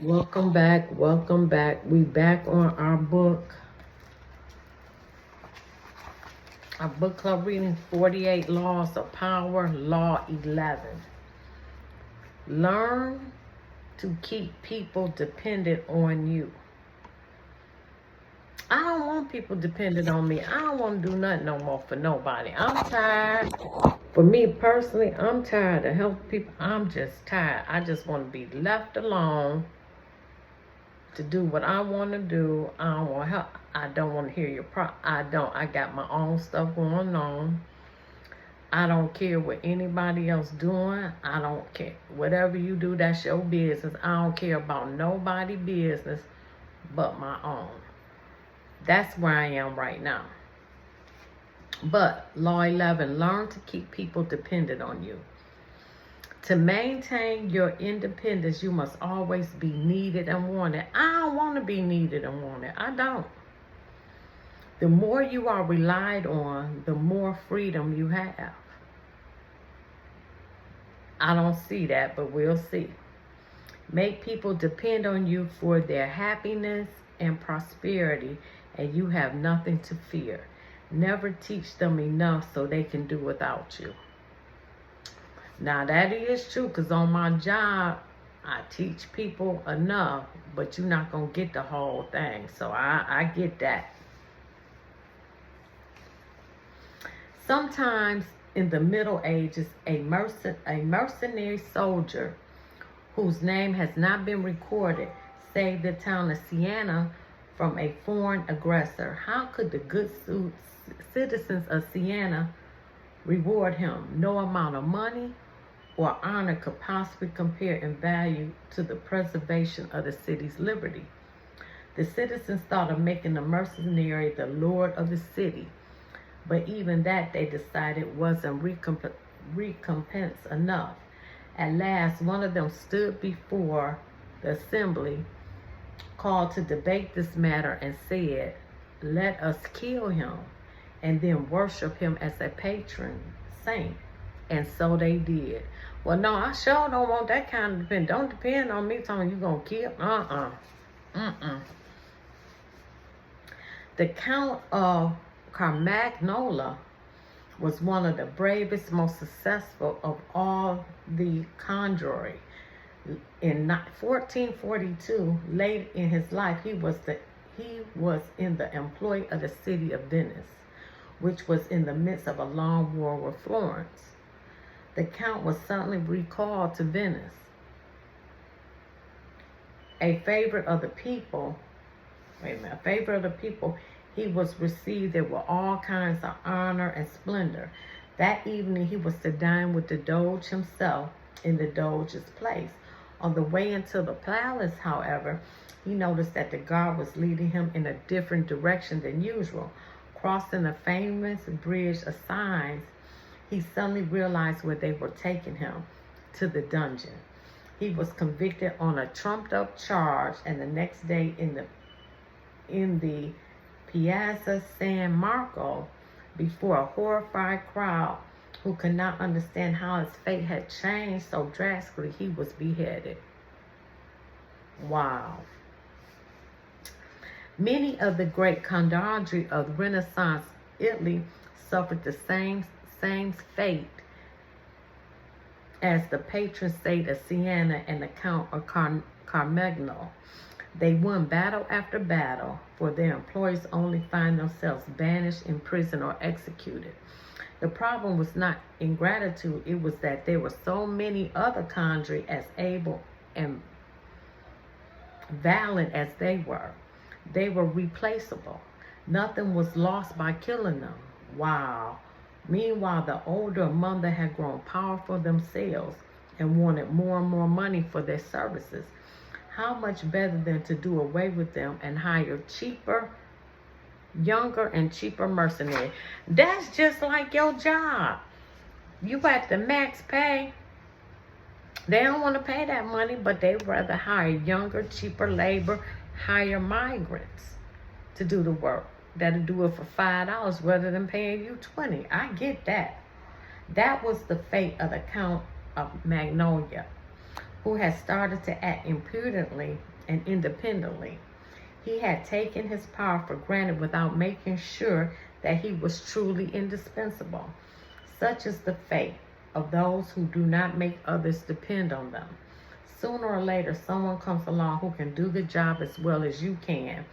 Welcome back. Welcome back. We back on our book club reading 48 Laws of Power, Law 11. Learn to keep people dependent on you. I don't want people dependent on me. I don't want to do nothing no more for nobody. I'm tired. For me personally, I'm tired of helping people. I'm just tired. I just want to be left alone to do what I want to do. I don't want help. I don't want to hear your I got my own stuff going on. I don't care what anybody else doing. I don't care. Whatever you do, that's your business. I don't care about nobody business but my own. That's where I am right now. But Law 11, learn to keep people dependent on you. To maintain your independence, you must always be needed and wanted. I don't want to be needed and wanted. I don't. The more you are relied on, the more freedom you have. I don't see that, but we'll see. Make people depend on you for their happiness and prosperity, and you have nothing to fear. Never teach them enough so they can do without you. Now that is true, because on my job, I teach people enough, but you're not going to get the whole thing. So I get that. Sometimes in the Middle Ages, a mercenary soldier whose name has not been recorded saved the town of Siena from a foreign aggressor. How could the good citizens of Siena reward him? No amount of money or honor could possibly compare in value to the preservation of the city's liberty. The citizens thought of making the mercenary the lord of the city, but even that they decided wasn't recompense enough. At last, one of them stood before the assembly, called to debate this matter, and said, "Let us kill him and then worship him as a patron saint." And so they did. Well, no, I sure don't want that kind of depend. Don't depend on me telling you gonna kill. The Count of Carmagnola was one of the bravest, most successful of all the conjuring. In 1442, late in his life, he was in the employ of the city of Venice, which was in the midst of a long war with Florence. The Count was suddenly recalled to Venice. A favorite of the people, he was received there with all kinds of honor and splendor. That evening he was to dine with the Doge himself in the Doge's place. On the way into the palace, however, he noticed that the guard was leading him in a different direction than usual. Crossing a famous bridge of signs, he suddenly realized where they were taking him, to the dungeon. He was convicted on a trumped-up charge, and the next day in the Piazza San Marco, before a horrified crowd who could not understand how his fate had changed so drastically, he was beheaded. Wow. Many of the great condotti of Renaissance Italy suffered the same fate as the patron saint of Siena and the Count of Carmagno. They won battle after battle, for their employees only find themselves banished, imprisoned, or executed. The problem was not ingratitude, it was that there were so many other conjurers as able and valiant as they were. They were replaceable. Nothing was lost by killing them. Wow. Meanwhile, the older among them had grown powerful themselves and wanted more and more money for their services. How much better than to do away with them and hire younger and cheaper mercenaries? That's just like your job. You at the max pay. They don't want to pay that money, but they'd rather hire younger, cheaper labor, hire migrants to do the work. That'll do it for $5 rather than paying you $20. I get that. That was the fate of the Count of Magnolia, who had started to act impudently and independently. He had taken his power for granted without making sure that he was truly indispensable. Such is the fate of those who do not make others depend on them. Sooner or later, someone comes along who can do the job as well as you can.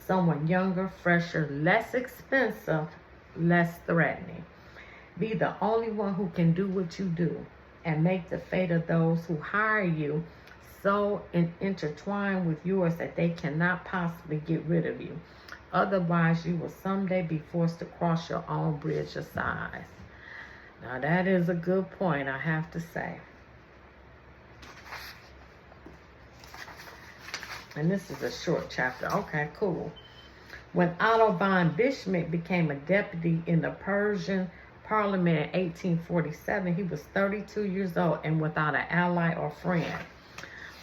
Someone younger, fresher, less expensive, less threatening. Be the only one who can do what you do, and make the fate of those who hire you so intertwined with yours that they cannot possibly get rid of you. Otherwise, you will someday be forced to cross your own bridge of size. Now, that is a good point, I have to say. And this is a short chapter. Okay, cool. When Otto von Bismarck became a deputy in the Prussian Parliament in 1847, he was 32 years old and without an ally or friend.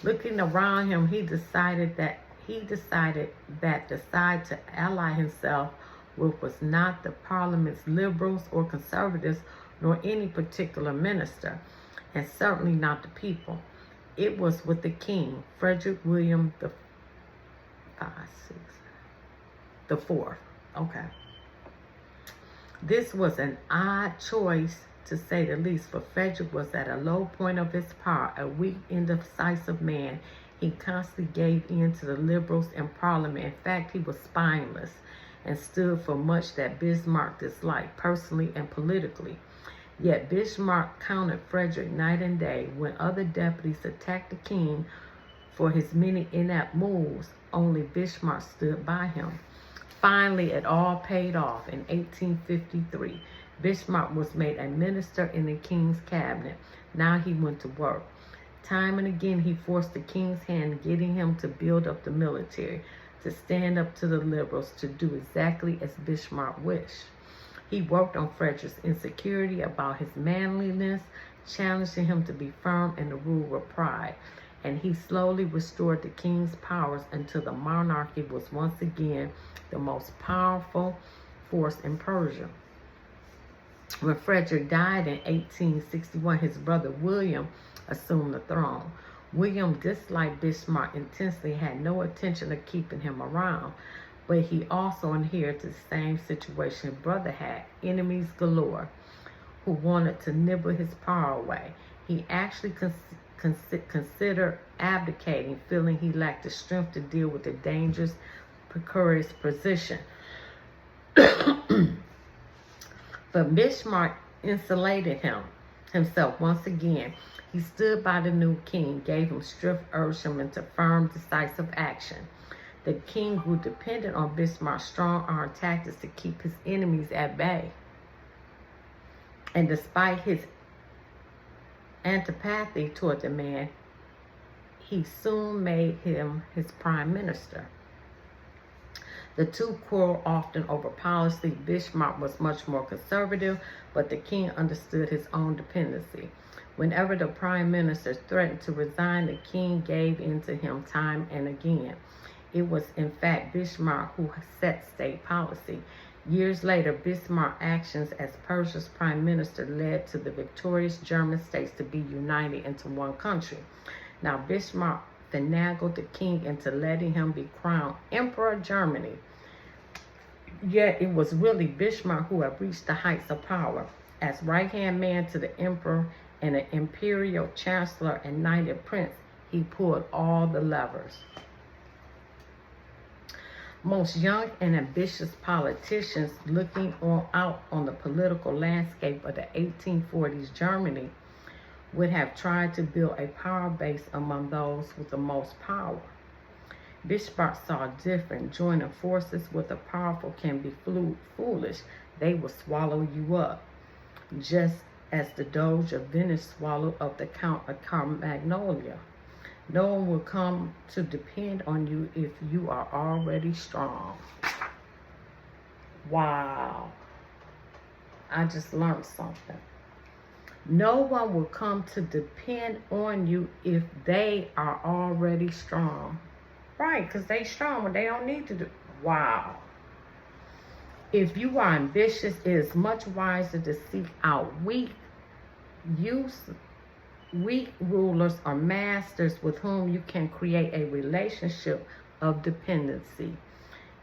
Looking around him, he decided that the side to ally himself with was not the Parliament's liberals or conservatives, nor any particular minister, and certainly not the people. It was with the king, Frederick William the Fourth. Okay. This was an odd choice, to say the least, for Frederick was at a low point of his power, a weak, indecisive man. He constantly gave in to the liberals in Parliament. In fact, he was spineless and stood for much that Bismarck disliked, personally and politically. Yet Bismarck countered Frederick night and day. When other deputies attacked the king for his many inept moves, only Bismarck stood by him. Finally, it all paid off. In 1853, Bismarck was made a minister in the king's cabinet. Now he went to work. Time and again, he forced the king's hand, getting him to build up the military, to stand up to the liberals, to do exactly as Bismarck wished. He worked on Frederick's insecurity about his manliness, challenging him to be firm in the rule with pride. And he slowly restored the king's powers until the monarchy was once again the most powerful force in Persia. When Frederick died in 1861, his brother William assumed the throne. William disliked Bismarck intensely, had no intention of keeping him around, but he also inherited the same situation his brother had, enemies galore who wanted to nibble his power away. He actually considered abdicating, feeling he lacked the strength to deal with the dangerous, precarious position. But Bismarck insulated himself once again. He stood by the new king, gave him strength, urged him into firm, decisive action. The king grew dependent on Bismarck's strong-arm tactics to keep his enemies at bay. And despite his antipathy toward the man, he soon made him his prime minister. The two quarreled often over policy. Bismarck was much more conservative, but the king understood his own dependency. Whenever the prime minister threatened to resign, the king gave in to him time and again. It was, in fact, Bismarck who set state policy. Years later, Bismarck's actions as Persia's prime minister led to the victorious German states to be united into one country. Now, Bismarck finagled the king into letting him be crowned Emperor of Germany. Yet it was really Bismarck who had reached the heights of power. As right-hand man to the emperor and an imperial chancellor and knighted prince, he pulled all the levers. Most young and ambitious politicians looking out on the political landscape of the 1840s Germany would have tried to build a power base among those with the most power. Bismarck saw different. Joining forces with the powerful can be foolish. They will swallow you up, just as the Doge of Venice swallowed up the Count of Carmagnola. No one will come to depend on you if you are already strong. Wow. I just learned something. No one will come to depend on you if they are already strong. Right, because they strong when they don't need to do. Wow. If you are ambitious, it is much wiser to seek out weak, Weak rulers are masters with whom you can create a relationship of dependency.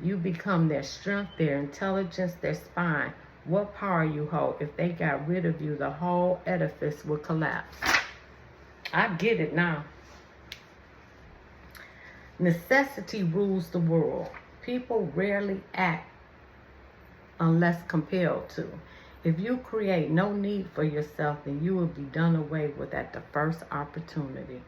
You become their strength, their intelligence, their spine. What power you hold. If they got rid of you, the whole edifice would collapse. I get it now. Necessity rules the world. People rarely act unless compelled to. If you create no need for yourself, then you will be done away with at the first opportunity.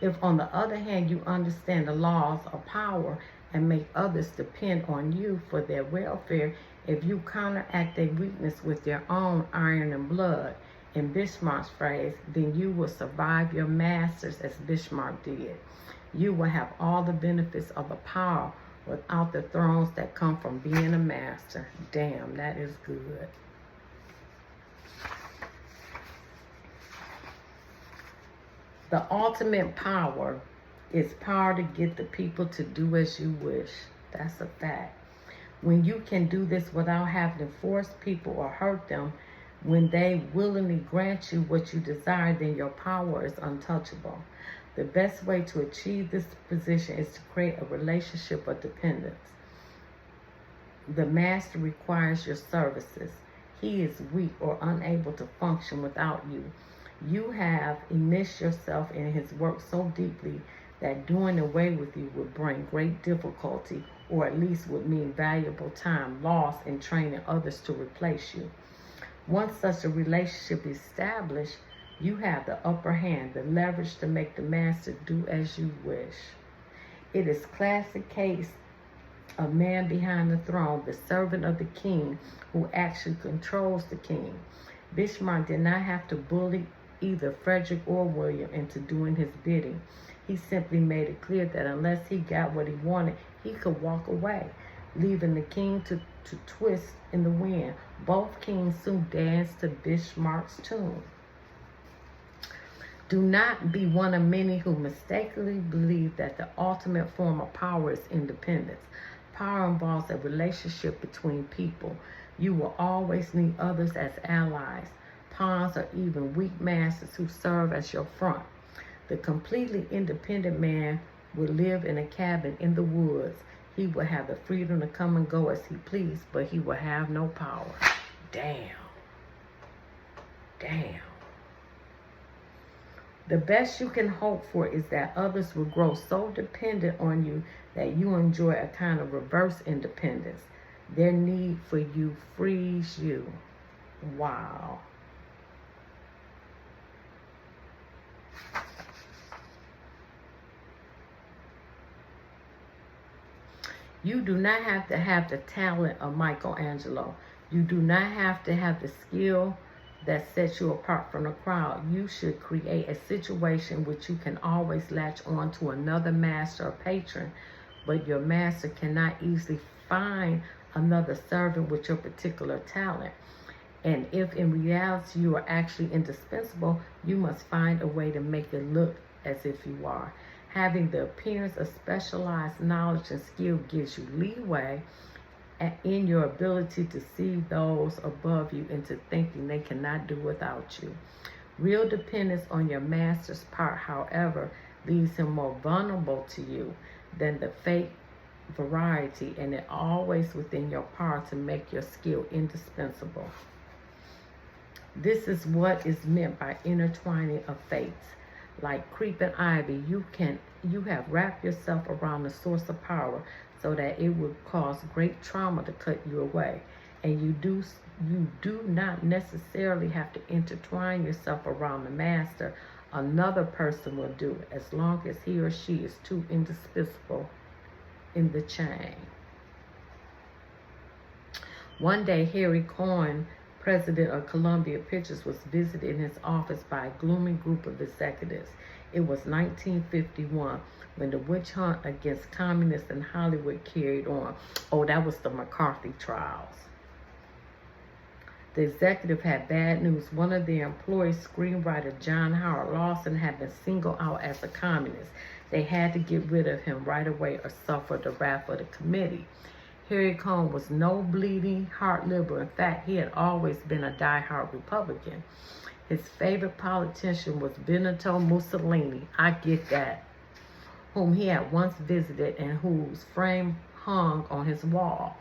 If, on the other hand, you understand the laws of power and make others depend on you for their welfare, if you counteract their weakness with your own iron and blood, in Bismarck's phrase, then you will survive your masters as Bismarck did. You will have all the benefits of the power without the thrones that come from being a master. Damn, that is good. The ultimate power is power to get the people to do as you wish. That's a fact. When you can do this without having to force people or hurt them, when they willingly grant you what you desire, then your power is untouchable. The best way to achieve this position is to create a relationship of dependence. The master requires your services. He is weak or unable to function without you. You have immersed yourself in his work so deeply that doing away with you would bring great difficulty, or at least would mean valuable time lost in training others to replace you. Once such a relationship is established, you have the upper hand, the leverage to make the master do as you wish. It is classic case of man behind the throne, the servant of the king who actually controls the king. Bismarck did not have to bully either Frederick or William into doing his bidding. He simply made it clear that unless he got what he wanted, he could walk away, leaving the king to twist in the wind. Both kings soon danced to Bismarck's tune. Do not be one of many who mistakenly believe that the ultimate form of power is independence. Power involves a relationship between people. You will always need others as allies, pawns, or even weak masters who serve as your front. The completely independent man will live in a cabin in the woods. He will have the freedom to come and go as he pleases, but he will have no power. Damn. The best you can hope for is that others will grow so dependent on you that you enjoy a kind of reverse independence. Their need for you frees you. Wow. You do not have to have the talent of Michelangelo. You do not have to have the skill that sets you apart from the crowd. You should create a situation which you can always latch on to another master or patron, but your master cannot easily find another servant with your particular talent. And if in reality you are actually indispensable, you must find a way to make it look as if you are. Having the appearance of specialized knowledge and skill gives you leeway in your ability to deceive those above you into thinking they cannot do without you. Real dependence on your master's part, however, leaves him more vulnerable to you than the fake variety, and it always within your power to make your skill indispensable. This is what is meant by intertwining of fates. Like creeping ivy, you have wrapped yourself around the source of power so that it would cause great trauma to cut you away. And you do not necessarily have to intertwine yourself around the master. Another person will do it, as long as he or she is too indispensable in the chain. One day, Harry Cohn, president of Columbia Pictures, was visited in his office by a gloomy group of executives. It was 1951 when the witch hunt against communists in Hollywood carried on. Oh, that was the McCarthy trials. The executive had bad news. One of their employees, screenwriter John Howard Lawson, had been singled out as a communist. They had to get rid of him right away or suffer the wrath of the committee. Harry Cohn was no bleeding heart liberal. In fact, he had always been a die-hard Republican. His favorite politician was Benito Mussolini. I get that. Whom he had once visited and whose frame hung on his wall.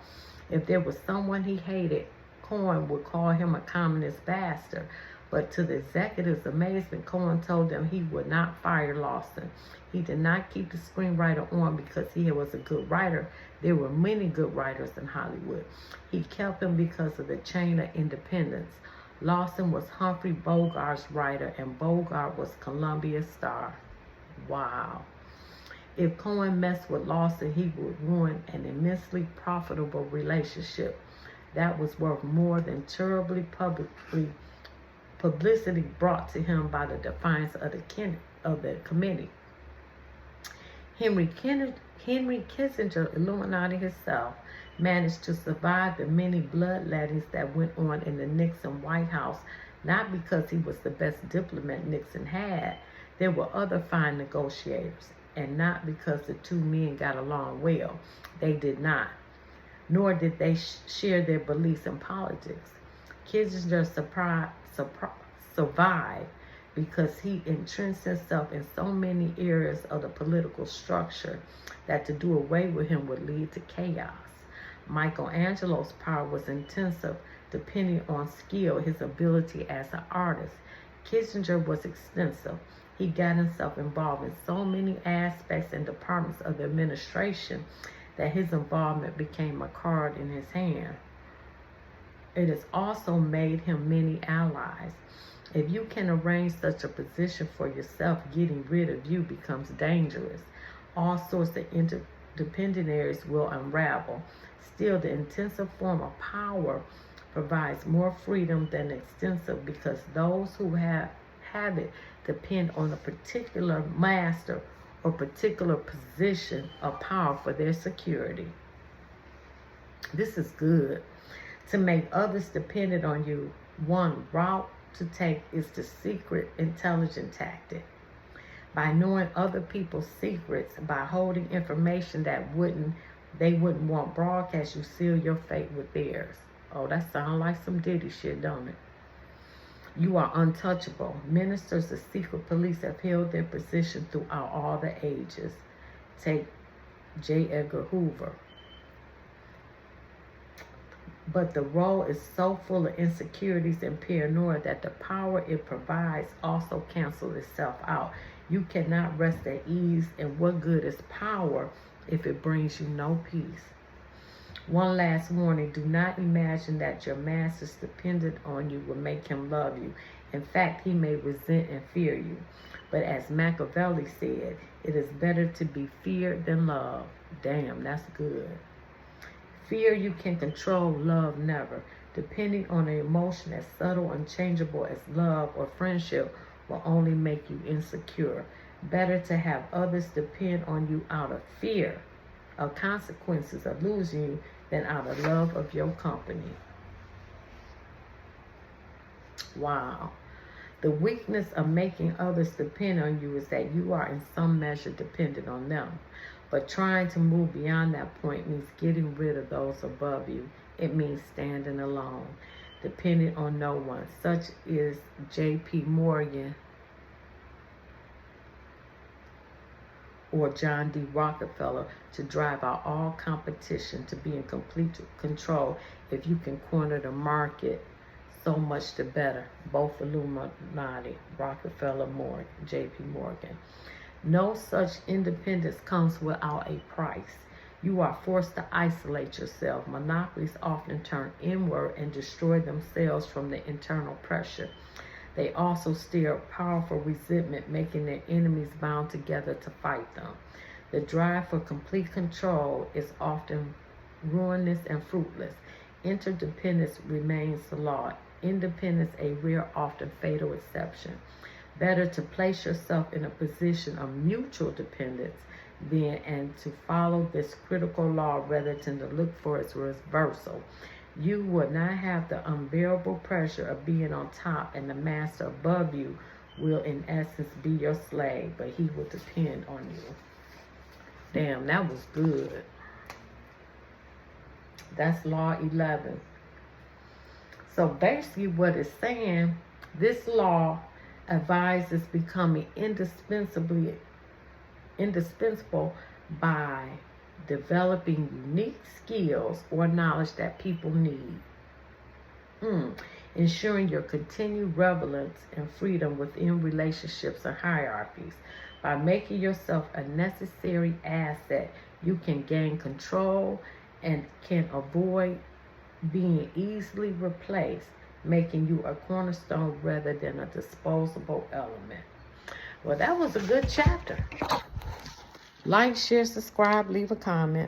If there was someone he hated, Cohen would call him a communist bastard. But to the executive's amazement, Cohen told them he would not fire Lawson. He did not keep the screenwriter on because he was a good writer. There were many good writers in Hollywood. He kept him because of the chain of independence. Lawson was Humphrey Bogart's writer, and Bogart was Columbia's star. Wow. If Cohen messed with Lawson, he would ruin an immensely profitable relationship that was worth more than terribly publicity brought to him by the defiance of the committee. Henry Kissinger, Illuminati himself, managed to survive the many bloodlettings that went on in the Nixon White House, not because he was the best diplomat Nixon had. There were other fine negotiators, and not because the two men got along well. They did not, nor did they share their beliefs in politics. Kissinger survived because he entrenched himself in so many areas of the political structure that to do away with him would lead to chaos. Michelangelo's power was intensive, depending on skill, his ability as an artist. Kissinger was extensive. He got himself involved in so many aspects and departments of the administration that his involvement became a card in his hand. It has also made him many allies. If you can arrange such a position for yourself, getting rid of you becomes dangerous. All sorts of interdependent areas will unravel. Still, the intensive form of power provides more freedom than extensive because those who have it depend on a particular master or particular position of power for their security. This is good. To make others dependent on you, one route to take is the secret intelligence tactic. By knowing other people's secrets, by holding information that they wouldn't want broadcast, you seal your fate with theirs. Oh, that sounds like some Diddy shit, don't it? You are untouchable. Ministers of secret police have held their position throughout all the ages. Take J. Edgar Hoover. But the role is so full of insecurities and paranoia that the power it provides also cancels itself out. You cannot rest at ease, and what good is power if it brings you no peace? One last warning, do not imagine that your master's dependent on you will make him love you. In fact, he may resent and fear you. But as Machiavelli said, it is better to be feared than loved. Damn, that's good. Fear you can control, love never. Depending on an emotion as subtle and changeable as love or friendship will only make you insecure. Better to have others depend on you out of fear of consequences of losing you than out of love of your company. Wow. The weakness of making others depend on you is that you are in some measure dependent on them. But trying to move beyond that point means getting rid of those above you. It means standing alone, depending on no one. Such is J.P. Morgan or John D. Rockefeller, to drive out all competition, to be in complete control. If you can corner the market, so much the better. Both Illuminati, Rockefeller, Morgan, J.P. Morgan. No such independence comes without a price. You are forced to isolate yourself. Monopolies often turn inward and destroy themselves from the internal pressure. They also stir up powerful resentment, making their enemies bound together to fight them. The drive for complete control is often ruinous and fruitless. Interdependence remains the law. Independence a rare, often fatal exception. Better to place yourself in a position of mutual dependence than and to follow this critical law rather than to look for its reversal. You would not have the unbearable pressure of being on top, and the master above you will in essence be your slave, but he will depend on you. Damn, that was good. That's Law 11. So basically what it's saying, This law advises becoming indispensable by developing unique skills or knowledge that people need. Ensuring your continued relevance and freedom within relationships and hierarchies. By making yourself a necessary asset, you can gain control and can avoid being easily replaced, making you a cornerstone rather than a disposable element. Well, that was a good chapter. Like, share, subscribe, leave a comment.